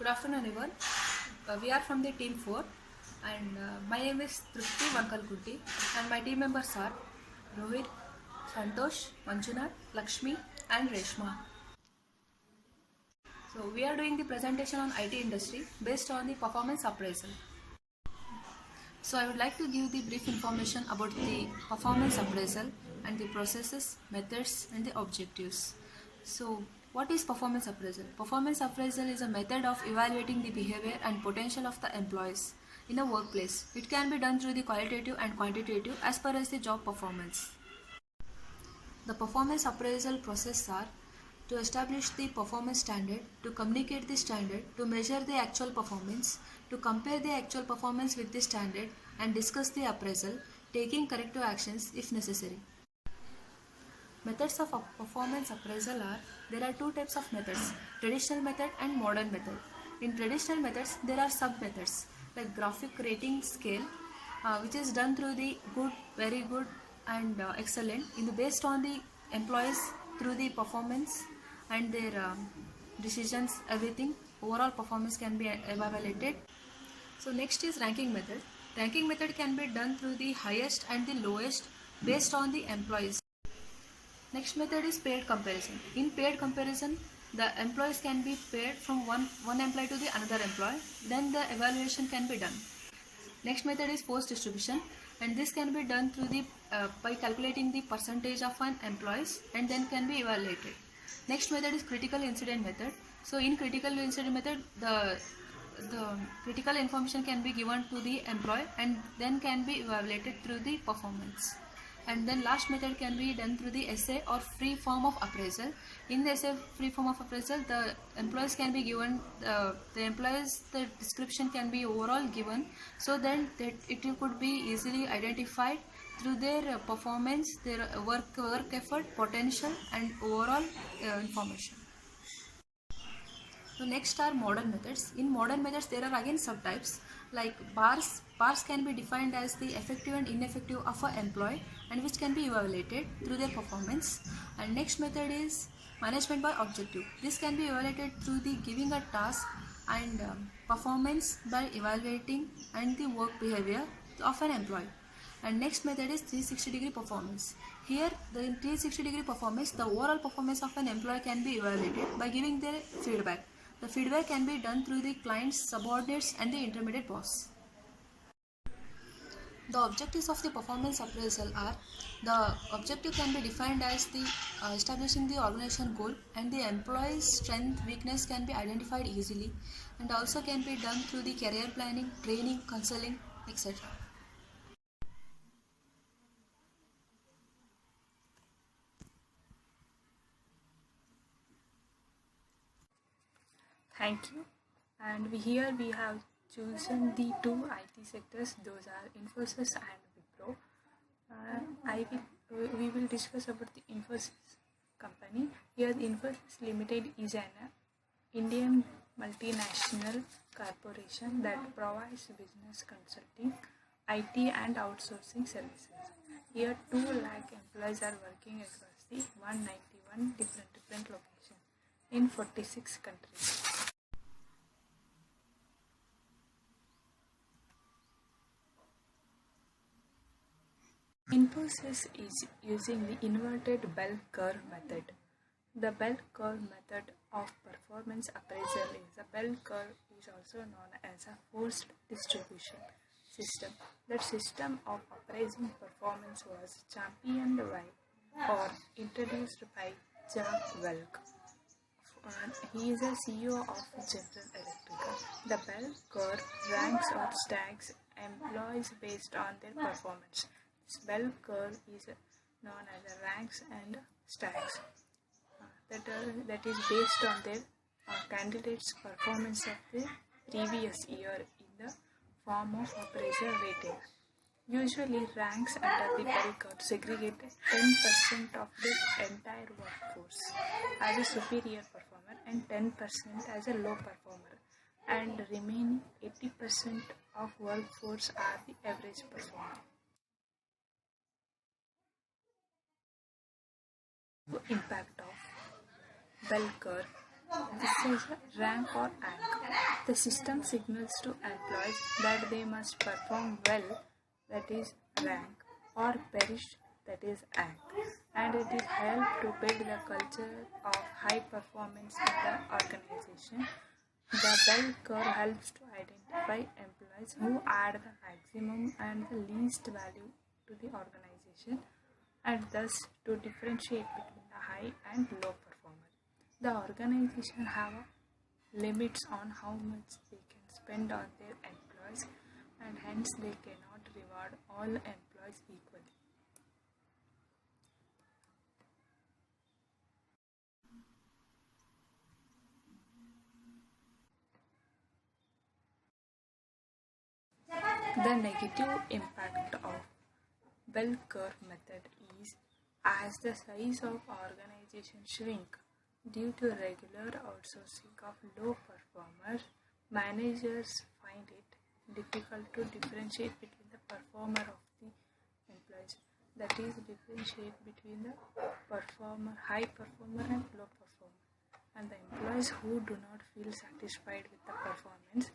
Good afternoon, everyone. We are from the team 4, and my name is Trupti Vankalkunti, and my team members are Rohit, Santosh, Manjunath, Lakshmi, and Reshma. So, we are doing the presentation on IT industry based on the performance appraisal. So, I would like to give the brief information about the performance appraisal and the processes, methods, and the objectives. So, what is performance appraisal? Performance appraisal is a method of evaluating the behavior and potential of the employees in a workplace. It can be done through the qualitative and quantitative as per as the job performance. The performance appraisal process are to establish the performance standard, to communicate the standard, to measure the actual performance, to compare the actual performance with the standard and discuss the appraisal, taking corrective actions if necessary. Methods of performance appraisal are, there are two types of methods, traditional method and modern method. In traditional methods, there are sub-methods like graphic rating scale, which is done through the good, very good and excellent based on the employees through the performance and their decisions, everything. Overall performance can be evaluated. So next is ranking method. Ranking method can be done through the highest and the lowest based on the employees. Next method is paired comparison. In paired comparison, the employees can be paired from one employee to the another employee. Then the evaluation can be done. Next method is force distribution, and this can be done through the by calculating the percentage of an employees and then can be evaluated. Next method is critical incident method. So in critical incident method, the critical information can be given to the employee and then can be evaluated through the performance. And then last method can be done through the essay or free form of appraisal. In the essay free form of appraisal, the employees can be given, the description can be overall given, so then that it could be easily identified through their performance, their work effort, potential and overall information. So next are modern methods. In modern methods, there are again subtypes like bars. Bars can be defined as the effective and ineffective of an employee and which can be evaluated through their performance. And next method is management by objective. This can be evaluated through the giving a task and performance by evaluating and the work behavior of an employee. And next method is 360-degree performance. Here, in 360-degree performance, the overall performance of an employee can be evaluated by giving their feedback. The feedback can be done through the clients, subordinates and the intermediate boss. The objectives of the performance appraisal are, the objective can be defined as the establishing the organization goal, and the employee's strength, weakness can be identified easily, and also can be done through the career planning, training, counseling, etc. Thank you. And here we have chosen the two IT sectors. Those are Infosys and Wipro. We will discuss about the Infosys company. Here, the Infosys Limited is an Indian multinational corporation that provides business consulting, IT and outsourcing services. Here, 2 lakh employees are working across the 191 different locations in 46 countries. Infosys is using the inverted bell curve method. The bell curve method of performance appraisal is a bell curve is also known as a forced distribution system. That system of appraising performance was championed by or introduced by Jack Welch. He is a CEO of General Electric. The bell curve ranks or stacks employees based on their performance. This bell curve is known as the ranks and stacks that is based on their candidates' performance of the previous year in the form of appraisal rating. Usually, ranks under the bell curve segregate 10% of the entire workforce as a superior performer and 10% as a low performer, and remaining 80% of workforce are the average performer. Impact of bell curve This is rank or ank. The system signals to employees that they must perform well, that is rank, or perish, that is ank. And it is helped to build the culture of high performance in the organization. The bell curve helps to identify employees who add the maximum and the least value to the organization, and thus to differentiate between the high and low performer. The organization have limits on how much they can spend on their employees, and hence they cannot reward all employees equally. The negative impact of bell curve method is as the size of organization shrink due to regular outsourcing of low performers, managers find it difficult to differentiate between the performer of the employees. That is, differentiate between the high performer and low performer. And the employees who do not feel satisfied with the performance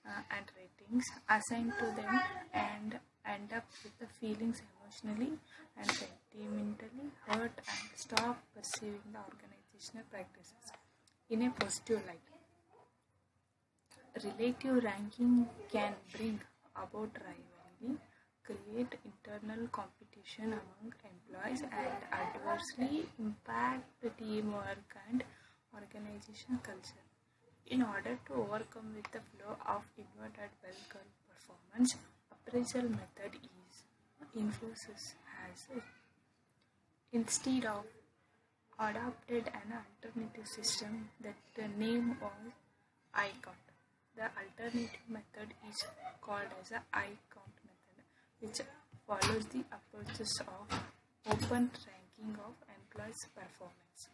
and ratings assigned to them and end up with the feelings emotionally and sentimentally hurt and stop pursuing the organizational practices in a positive light. Relative ranking can bring about rivalry, create internal competition among employees, and adversely impact the teamwork and organization culture. In order to overcome with the flow of inverted bell curve performance, appraisal method is Infosys has instead of adopted an alternative system that the name was iCount. The alternative method is called as a iCount method, which follows the approaches of open ranking of employees' performance.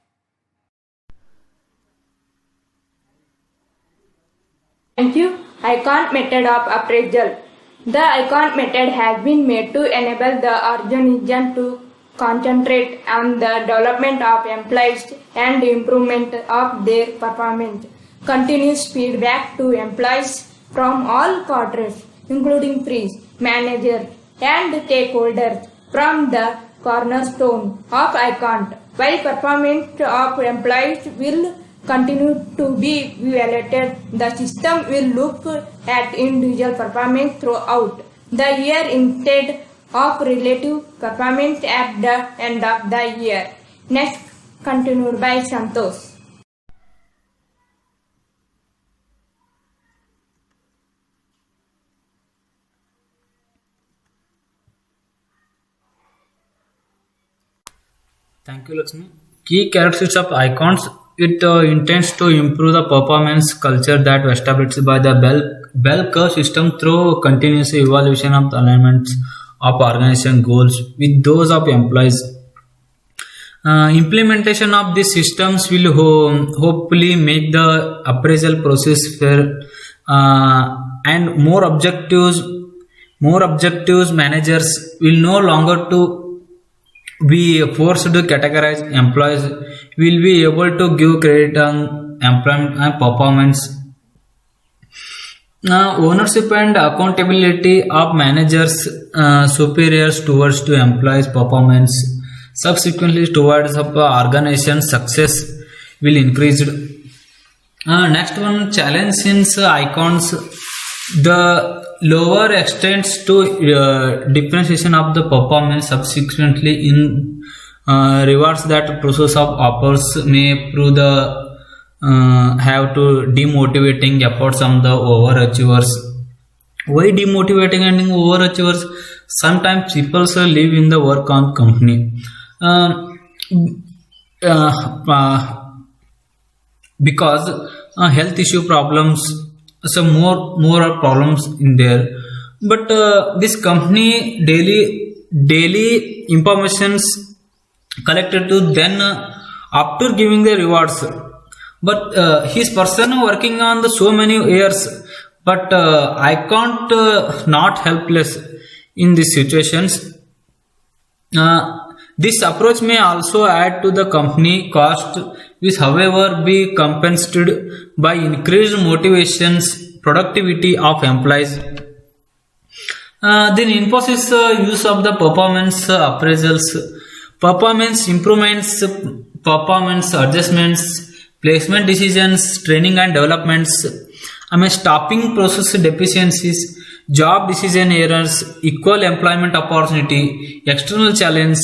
Thank you. ICON method of appraisal. The ICON method has been made to enable the organization to concentrate on the development of employees and improvement of their performance. Continuous feedback to employees from all quarters, including freeze, managers, and stakeholders, from the cornerstone of ICON. While performance of employees will continue to be evaluated, the system will look at individual performance throughout the year instead of relative performance at the end of the year. Next, continued by Santosh. Thank you, Lakshmi. Key characteristics of icons. It intends to improve the performance culture that was established by the bell curve system through continuous evaluation of the alignments of organization goals with those of employees. Implementation of these systems will hopefully make the appraisal process fair and more objectives. More objectives managers will no longer to be forced to categorize employees, will be able to give credit on employment and performance. Ownership and accountability of managers superiors towards to employees performance, subsequently towards of organization success will increase. Next one, challenge since icons, the lower extends to differentiation of the performance subsequently in rewards that process of offers may prove the have to demotivating efforts on the overachievers. Why demotivating and overachievers? Sometimes people live in the work on company because health issue problems, some more problems in there. But this company daily informations collected to then after giving the rewards. But his person working on the so many years, but I can't not helpless in these situations. This approach may also add to the company cost which however be compensated by increased motivations, productivity of employees. Then Infosys use of the performance appraisals, performance improvements, performance adjustments, placement decisions, training and developments, stopping process deficiencies, job decision errors, equal employment opportunity, external challenge,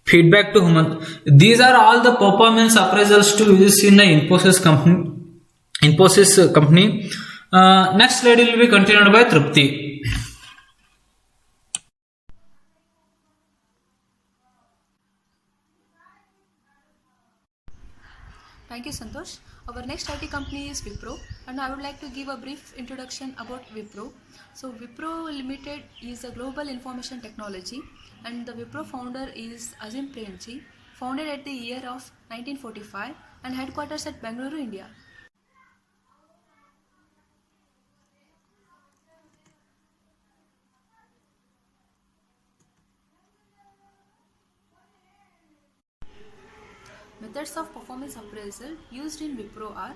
feedback to human. These are all the performance appraisals to use in the Infosys company. Next slide will be continued by Trupti. Thank you, Santosh. Our next IT company is Wipro, and I would like to give a brief introduction about Wipro. So, Wipro Limited is a global information technology, and the Wipro founder is Azim Premji, founded at the year of 1945 and headquarters at Bangalore, India. Methods of performance appraisal used in Wipro are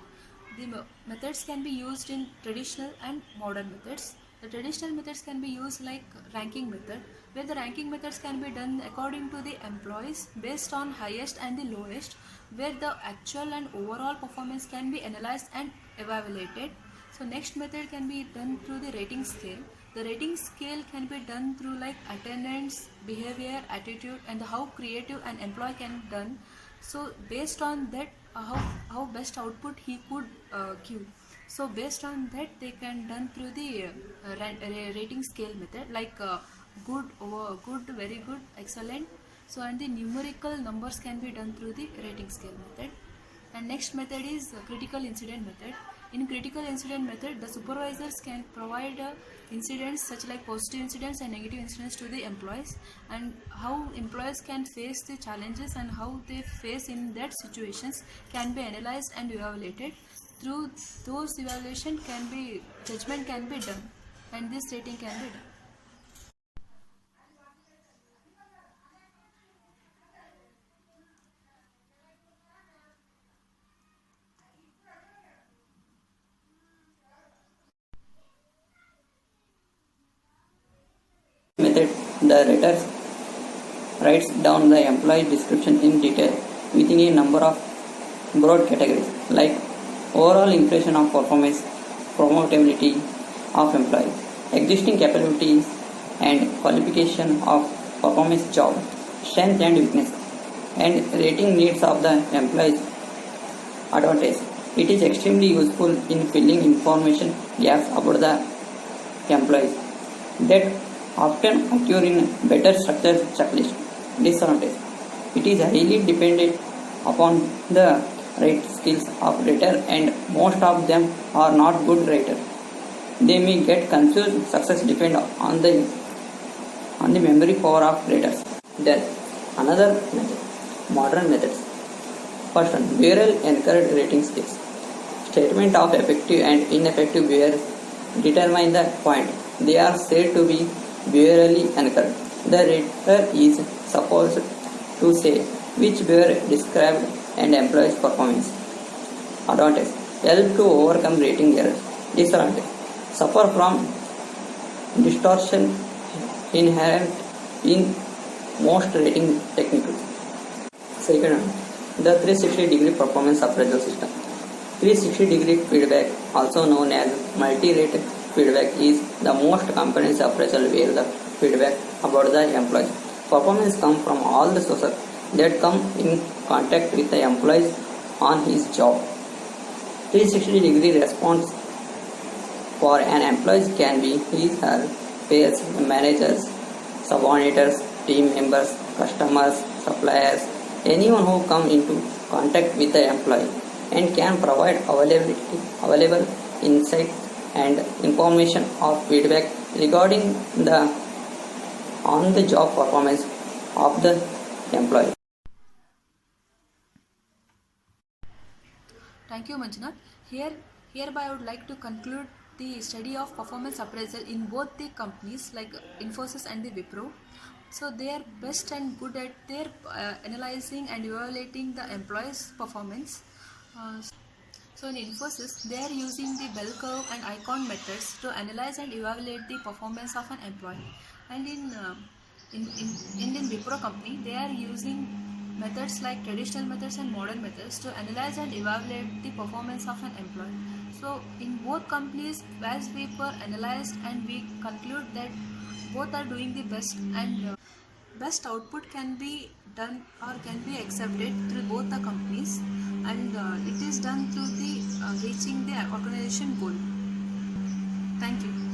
methods can be used in traditional and modern methods. The traditional methods can be used like ranking method, where the ranking methods can be done according to the employees based on highest and the lowest, where the actual and overall performance can be analyzed and evaluated. So next method can be done through the rating scale. The rating scale can be done through like attendance, behavior, attitude, and how creative an employee can done. So based on that, how best output he could give. So based on that, they can done through the rating scale method, like good, over good, very good, excellent. So and the numerical numbers can be done through the rating scale method. And next method is critical incident method. In critical incident method, the supervisors can provide incidents such like positive incidents and negative incidents to the employees, and how employees can face the challenges and how they face in that situations can be analyzed and evaluated. Through those evaluation can be judgment can be done, and this rating can be done. Method, the writer writes down the employee description in detail within a number of broad categories like overall impression of performance, promotability of employee, existing capabilities and qualification of performance job, strength and weakness, and rating needs of the employee's advantage. It is extremely useful in filling information gaps about the employees that often occur in better structured checklist. Disadvantage. It is highly dependent upon the right skills of writer, and most of them are not good writer. They may get confused. Success depends on the memory power of writers. Then another method, modern methods. First one, behavioral encouraged rating skills. Statement of effective and ineffective behavior determine the point. They are said to be behaviorally anchored. The writer is supposed to say which behavior described an employee's performance. Advantage. Help to overcome rating errors. Disadvantage. Suffer from distortion inherent in most rating techniques. Second one, the 360-degree performance appraisal system. 360-degree feedback, also known as multi-rate feedback, is the most comprehensive appraisal where the feedback about the employee performance comes from all the sources that come in contact with the employees on his job. 360-degree response for an employee can be his, her, peers, managers, subordinates, team members, customers, suppliers, anyone who come into contact with the employee and can provide available insight and information of feedback regarding the on-the-job performance of the employee. Thank you, Manjunath. Hereby I would like to conclude the study of performance appraisal in both the companies like Infosys and the Wipro. So they are best and good at their analyzing and evaluating the employees' performance. Uh, so in Infosys, they are using the bell curve and icon methods to analyze and evaluate the performance of an employee. And in Wipro company, they are using methods like traditional methods and modern methods to analyze and evaluate the performance of an employee. So in both companies, as we were analyzed, and we conclude that both are doing the best, and best output can be done or can be accepted through both the companies, and it is done through the reaching the organization goal. Thank you.